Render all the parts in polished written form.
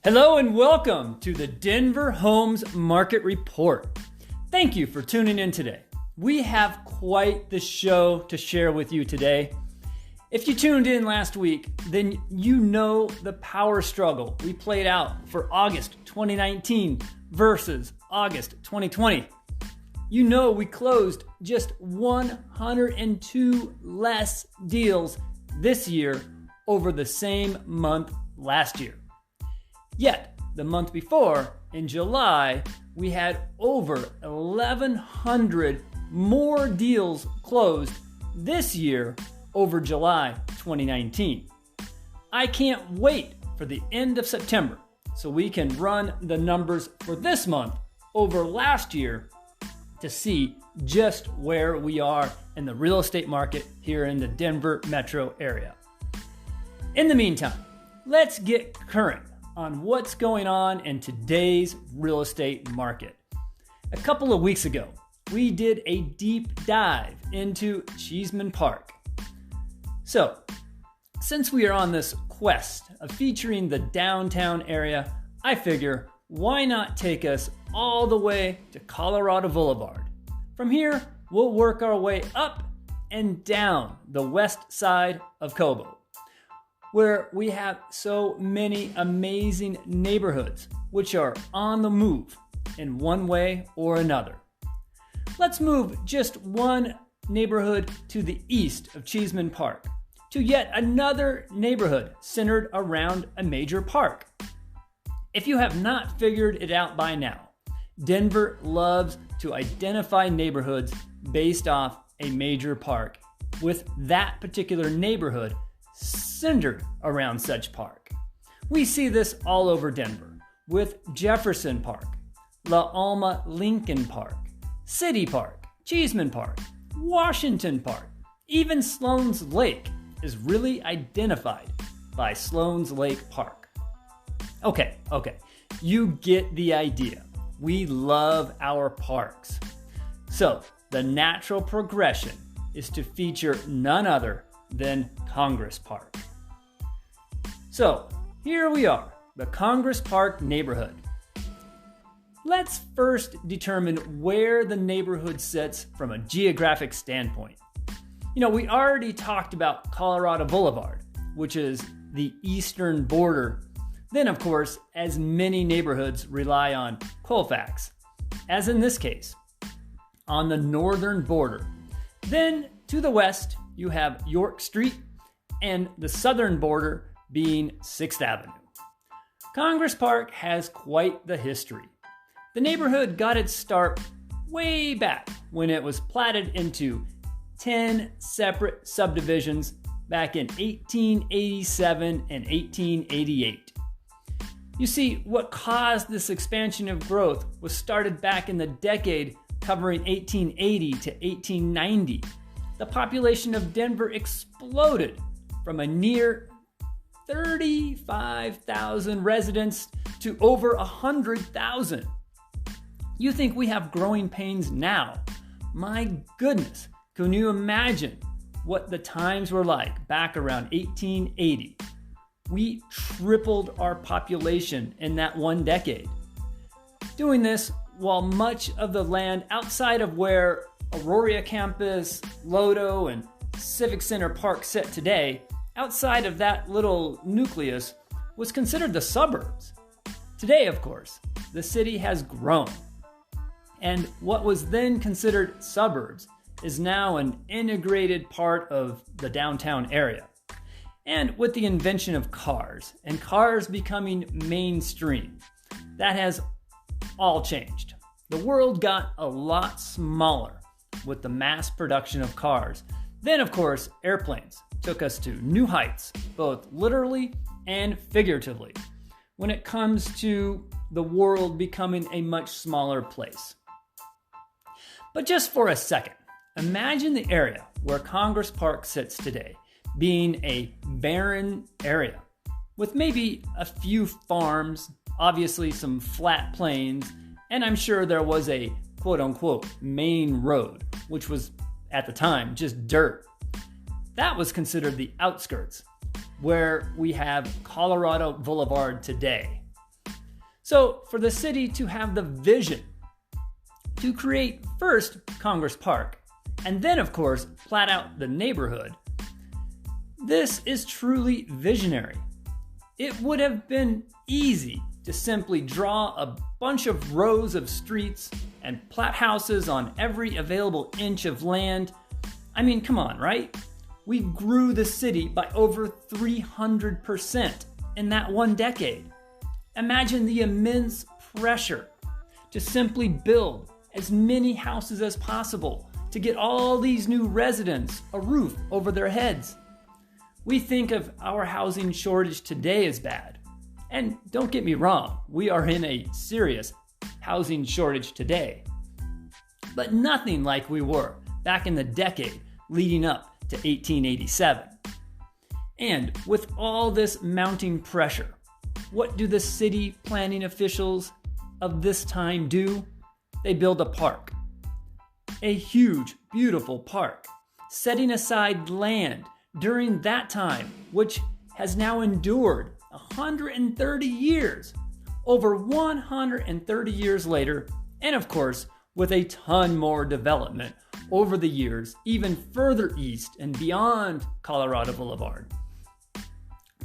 Hello and welcome to the Denver Homes Market Report. Thank you for tuning in today. We have quite the show to share with you today. If you tuned in last week, then you know the power struggle we played out for August 2019 versus August 2020. You know we closed just 102 less deals this year over the same month last year. Yet, the month before, in July, we had over 1,100 more deals closed this year over July 2019. I can't wait for the end of September so we can run the numbers for this month over last year to see just where we are in the real estate market here in the Denver metro area. In the meantime, let's get current on what's going on in today's real estate market. A couple of weeks ago, we did a deep dive into Cheeseman Park. So, since we are on this quest of featuring the downtown area, I figure why not take us all the way to Colorado Boulevard. From here, we'll work our way up and down the west side of Cobo, where we have so many amazing neighborhoods which are on the move in one way or another. Let's move just one neighborhood to the east of Cheeseman Park to yet another neighborhood centered around a major park. If you have not figured it out by now, Denver loves to identify neighborhoods based off a major park, with that particular neighborhood centered around such park. We see this all over Denver with Jefferson Park, La Alma Lincoln Park, City Park, Cheeseman Park, Washington Park, even Sloan's Lake is really identified by Sloan's Lake Park. Okay, you get the idea. We love our parks. So the natural progression is to feature none other than Congress Park. So here we are, the Congress Park neighborhood. Let's first determine where the neighborhood sits from a geographic standpoint. We already talked about Colorado Boulevard, which is the eastern border. Then, of course, as many neighborhoods rely on Colfax, as in this case, on the northern border. Then to the west, you have York Street and the southern border being 6th Avenue. Congress Park has quite the history. The neighborhood got its start way back when it was platted into 10 separate subdivisions back in 1887 and 1888. You see, what caused this expansion of growth was started back in the decade covering 1880 to 1890. The population of Denver exploded from a near 35,000 residents to over 100,000. You think we have growing pains now? My goodness, can you imagine what the times were like back around 1880? We tripled our population in that one decade. Doing this while much of the land outside of where Aurora Campus, Lodo, and Civic Center Park sit today, outside of that little nucleus, was considered the suburbs. Today, of course, the city has grown, and what was then considered suburbs is now an integrated part of the downtown area. And with the invention of cars, and cars becoming mainstream, that has all changed. The world got a lot smaller with the mass production of cars. Then, of course, airplanes took us to new heights, both literally and figuratively, when it comes to the world becoming a much smaller place. But just for a second, imagine the area where Congress Park sits today being a barren area with maybe a few farms, obviously some flat plains, and I'm sure there was a quote-unquote main road, which was at the time just dirt. That was considered the outskirts, where we have Colorado Boulevard today. So for the city to have the vision to create first Congress Park, and then of course plat out the neighborhood, this is truly visionary. It would have been easy to simply draw a bunch of rows of streets and plat houses on every available inch of land. I mean, come on, right? We grew the city by over 300% in that one decade. Imagine the immense pressure to simply build as many houses as possible to get all these new residents a roof over their heads. We think of our housing shortage today as bad. And don't get me wrong, we are in a serious housing shortage today. But nothing like we were back in the decade leading up to 1887. And with all this mounting pressure, what do the city planning officials of this time do? They build a park. A huge, beautiful park, setting aside land during that time, which has now endured 130 years, over 130 years later, and of course, with a ton more development over the years, even further east and beyond Colorado Boulevard.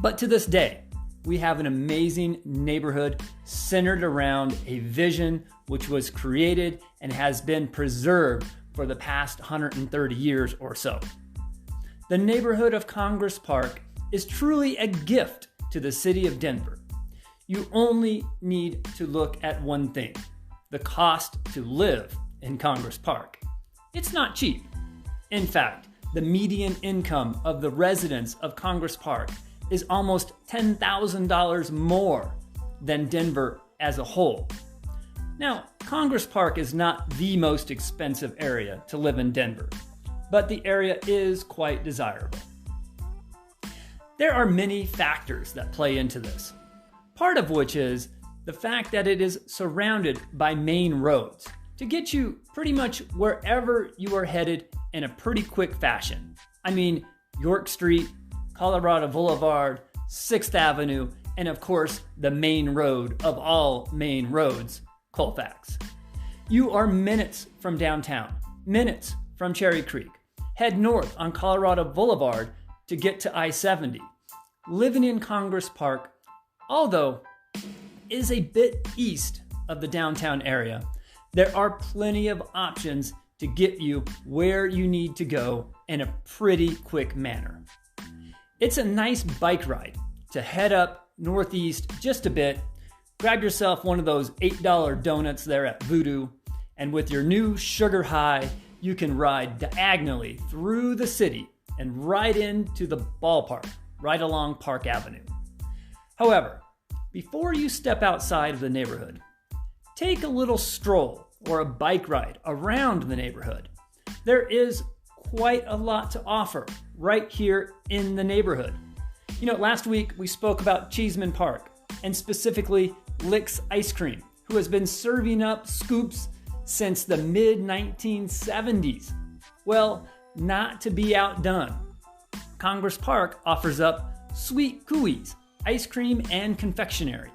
But to this day, we have an amazing neighborhood centered around a vision which was created and has been preserved for the past 130 years or so. The neighborhood of Congress Park is truly a gift to the city of Denver. You only need to look at one thing: the cost to live in Congress Park. It's not cheap. In fact, the median income of the residents of Congress Park is almost $10,000 more than Denver as a whole. Now, Congress Park is not the most expensive area to live in Denver, but the area is quite desirable. There are many factors that play into this, part of which is the fact that it is surrounded by main roads to get you pretty much wherever you are headed in a pretty quick fashion. I mean, York Street, Colorado Boulevard, 6th Avenue, and of course, the main road of all main roads, Colfax. You are minutes from downtown, minutes from Cherry Creek. Head north on Colorado Boulevard to get to I-70. Living in Congress Park, although is a bit east of the downtown area, there are plenty of options to get you where you need to go in a pretty quick manner. It's a nice bike ride to head up northeast just a bit, grab yourself one of those $8 donuts there at Voodoo, and with your new sugar high, you can ride diagonally through the city and right into the ballpark, right along Park Avenue. However, before you step outside of the neighborhood, take a little stroll or a bike ride around the neighborhood. There is quite a lot to offer right here in the neighborhood. You know, last week we spoke about Cheeseman Park, and specifically Lick's Ice Cream, who has been serving up scoops since the mid-1970s. Well, not to be outdone, Congress Park offers up Sweet Cooey's ice cream and confectionery.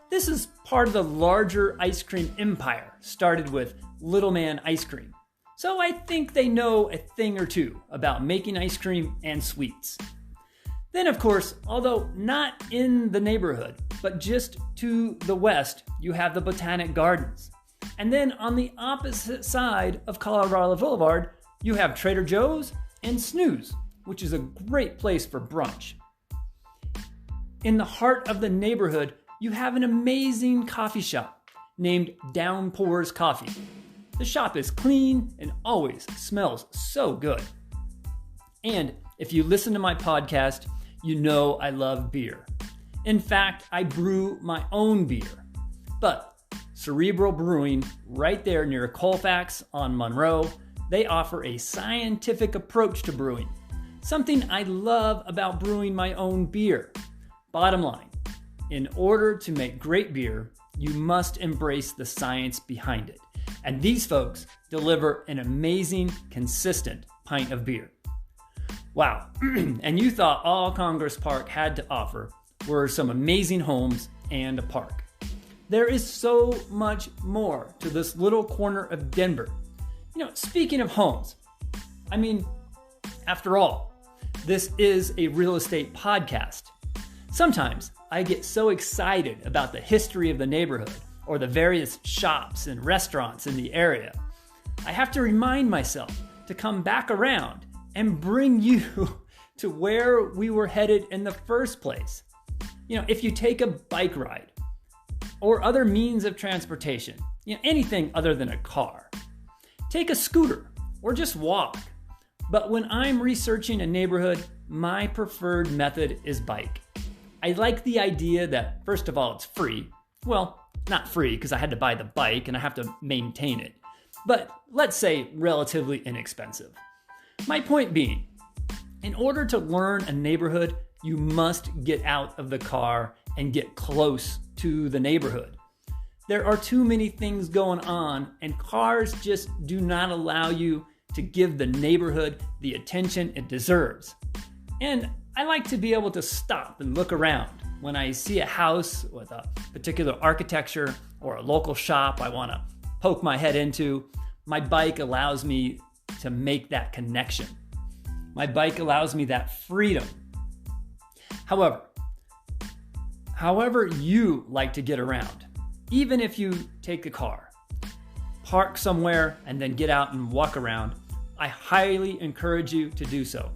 This is part of the larger ice cream empire, started with Little Man Ice Cream. So I think they know a thing or two about making ice cream and sweets. Then, of course, although not in the neighborhood, but just to the west, you have the Botanic Gardens. And then on the opposite side of Colorado Boulevard, you have Trader Joe's and Snooze, which is a great place for brunch. In the heart of the neighborhood, you have an amazing coffee shop named Downpours Coffee. The shop is clean and always smells so good. And if you listen to my podcast, you know I love beer. In fact, I brew my own beer. But Cerebral Brewing, right there near Colfax on Monroe, they offer a scientific approach to brewing. Something I love about brewing my own beer. Bottom line, in order to make great beer, you must embrace the science behind it. And these folks deliver an amazing, consistent pint of beer. Wow, and you thought all Congress Park had to offer were some amazing homes and a park. There is so much more to this little corner of Denver. Speaking of homes, after all, this is a real estate podcast. Sometimes I get so excited about the history of the neighborhood or the various shops and restaurants in the area. I have to remind myself to come back around and bring you to where we were headed in the first place. If you take a bike ride or other means of transportation, anything other than a car, take a scooter or just walk. But when I'm researching a neighborhood, my preferred method is bike. I like the idea that, first of all, it's free. Well, not free because I had to buy the bike and I have to maintain it. But let's say relatively inexpensive. My point being, in order to learn a neighborhood, you must get out of the car and get close to the neighborhood. There are too many things going on, and cars just do not allow you to give the neighborhood the attention it deserves. And I like to be able to stop and look around when I see a house with a particular architecture or a local shop I want to poke my head into. My bike allows me to make that connection. My bike allows me that freedom. However you like to get around, even if you take a car, park somewhere, and then get out and walk around, I highly encourage you to do so.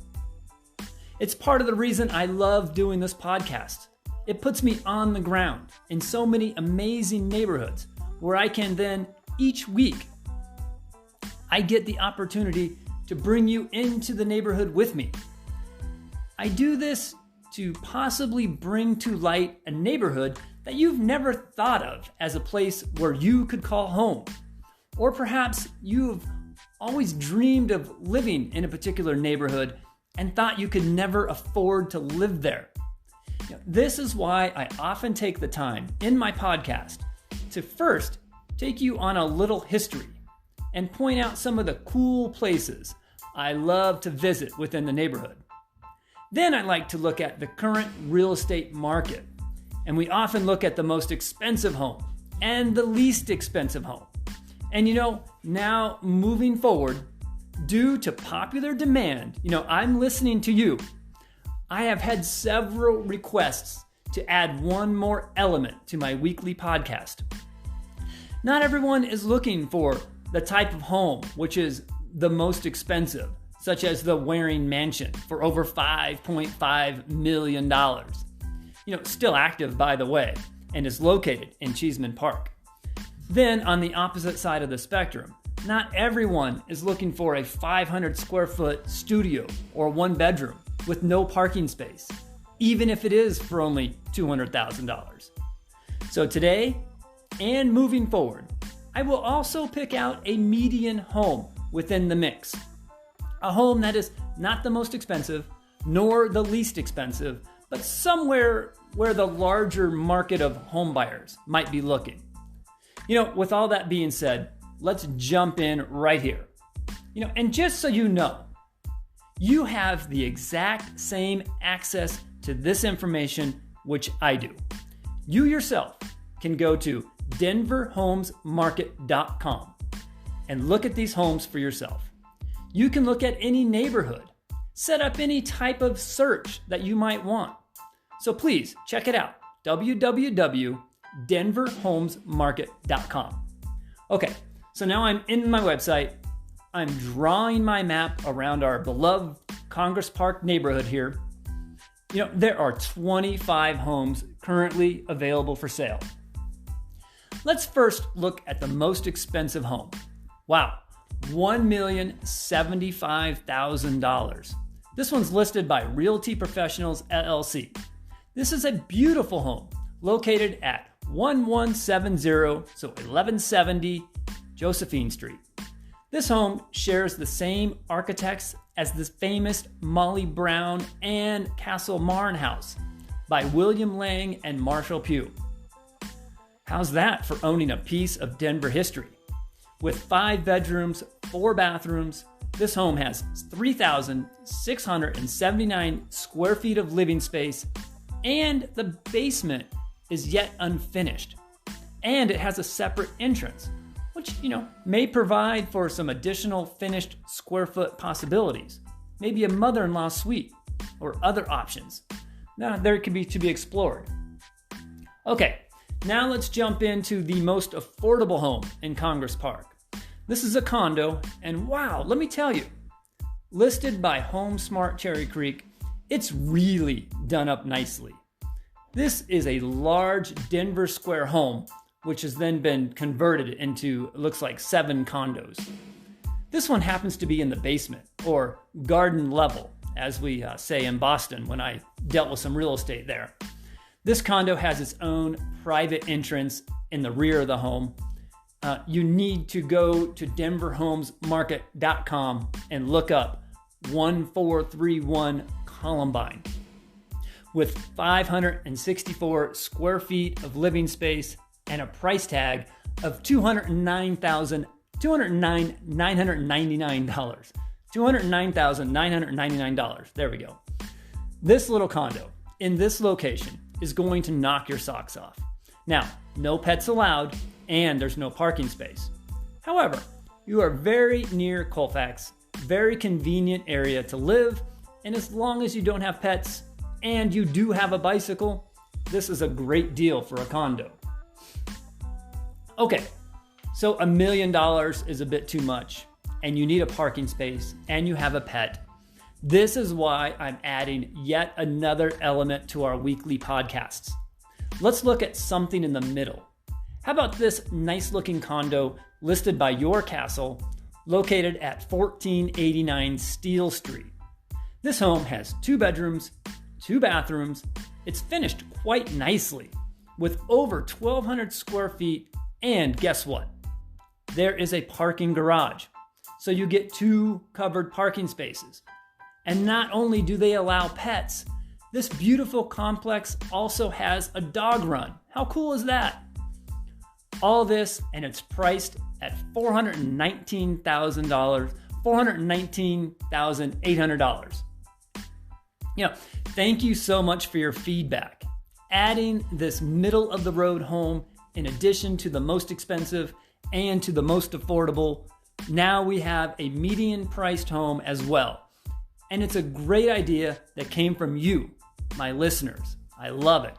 It's part of the reason I love doing this podcast. It puts me on the ground in so many amazing neighborhoods where I can then, each week, I get the opportunity to bring you into the neighborhood with me. I do this to possibly bring to light a neighborhood that you've never thought of as a place where you could call home. Or perhaps you've always dreamed of living in a particular neighborhood and thought you could never afford to live there. This is why I often take the time in my podcast to first take you on a little history and point out some of the cool places I love to visit within the neighborhood. Then I like to look at the current real estate market, and we often look at the most expensive home and the least expensive home. And now moving forward, due to popular demand, I'm listening to you. I have had several requests to add one more element to my weekly podcast. Not everyone is looking for the type of home which is the most expensive, such as the Waring Mansion for over $5.5 million. Still active, by the way, and is located in Cheeseman Park. Then on the opposite side of the spectrum, not everyone is looking for a 500 square foot studio or one bedroom with no parking space, even if it is for only $200,000. So today and moving forward, I will also pick out a median home within the mix. A home that is not the most expensive, nor the least expensive, but somewhere where the larger market of home buyers might be looking. With all that being said, let's jump in right here. And just so you know, you have the exact same access to this information which I do. You yourself can go to denverhomesmarket.com and look at these homes for yourself. You can look at any neighborhood, set up any type of search that you might want. So please check it out, www.denverhomesmarket.com. Okay, so now I'm in my website. I'm drawing my map around our beloved Congress Park neighborhood here. There are 25 homes currently available for sale. Let's first look at the most expensive home. Wow, $1,075,000. This one's listed by Realty Professionals, LLC. This is a beautiful home located at 1170 Josephine Street. This home shares the same architects as the famous Molly Brown and Castle Marne house by William Lang and Marshall Pugh. How's that for owning a piece of Denver history? With 5 bedrooms, 4 bathrooms, this home has 3,679 square feet of living space, and the basement is yet unfinished. and it has a separate entrance, which, may provide for some additional finished square foot possibilities. Maybe a mother-in-law suite or other options. Now, there could be to be explored. Okay, now let's jump into the most affordable home in Congress Park. This is a condo, and wow, let me tell you, listed by HomeSmart Cherry Creek, it's really done up nicely. This is a large Denver Square home, which has then been converted into, it looks like 7 condos. This one happens to be in the basement, or garden level, as we say in Boston when I dealt with some real estate there. This condo has its own private entrance in the rear of the home. You need to go to denverhomesmarket.com and look up 1431 Columbine. With 564 square feet of living space and a price tag of $209,999. $209,999. There we go. This little condo in this location is going to knock your socks off. Now, no pets allowed, and there's no parking space. However, you are very near Colfax, very convenient area to live, and as long as you don't have pets and you do have a bicycle, this is a great deal for a condo. Okay, so $1 million is a bit too much, and you need a parking space, and you have a pet. This is why I'm adding yet another element to our weekly podcasts. Let's look at something in the middle. How about this nice looking condo listed by Your Castle, located at 1489 Steel Street? This home has 2 bedrooms, 2 bathrooms. It's finished quite nicely with over 1,200 square feet. And guess what? There is a parking garage. So you get 2 covered parking spaces. And not only do they allow pets, this beautiful complex also has a dog run. How cool is that? All this, and it's priced at $419,000, $419,800. Thank you so much for your feedback. Adding this middle of the road home in addition to the most expensive and to the most affordable, now we have a median priced home as well. And it's a great idea that came from you, my listeners. I love it.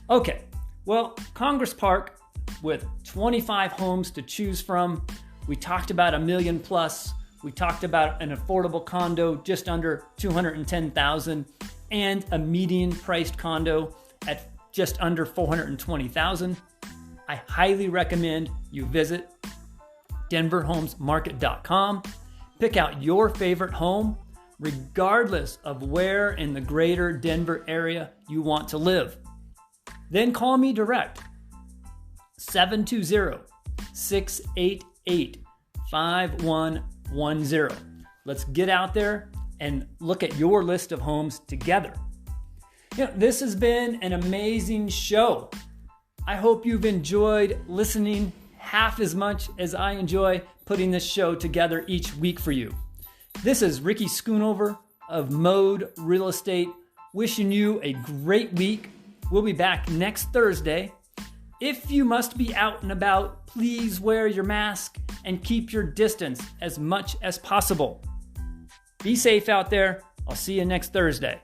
Okay, well, Congress Park, with 25 homes to choose from. We talked about $1 million plus. We talked about an affordable condo just under $210,000 and a median priced condo at just under $420,000. I highly recommend you visit denverhomesmarket.com. Pick out your favorite home, regardless of where in the greater Denver area you want to live. Then call me direct, 720-688-5110. Let's get out there and look at your list of homes together. This has been an amazing show. I hope you've enjoyed listening half as much as I enjoy putting this show together each week for you. This is Ricky Schoonover of Mode Real Estate, wishing you a great week. We'll be back next Thursday. If you must be out and about, please wear your mask and keep your distance as much as possible. Be safe out there. I'll see you next Thursday.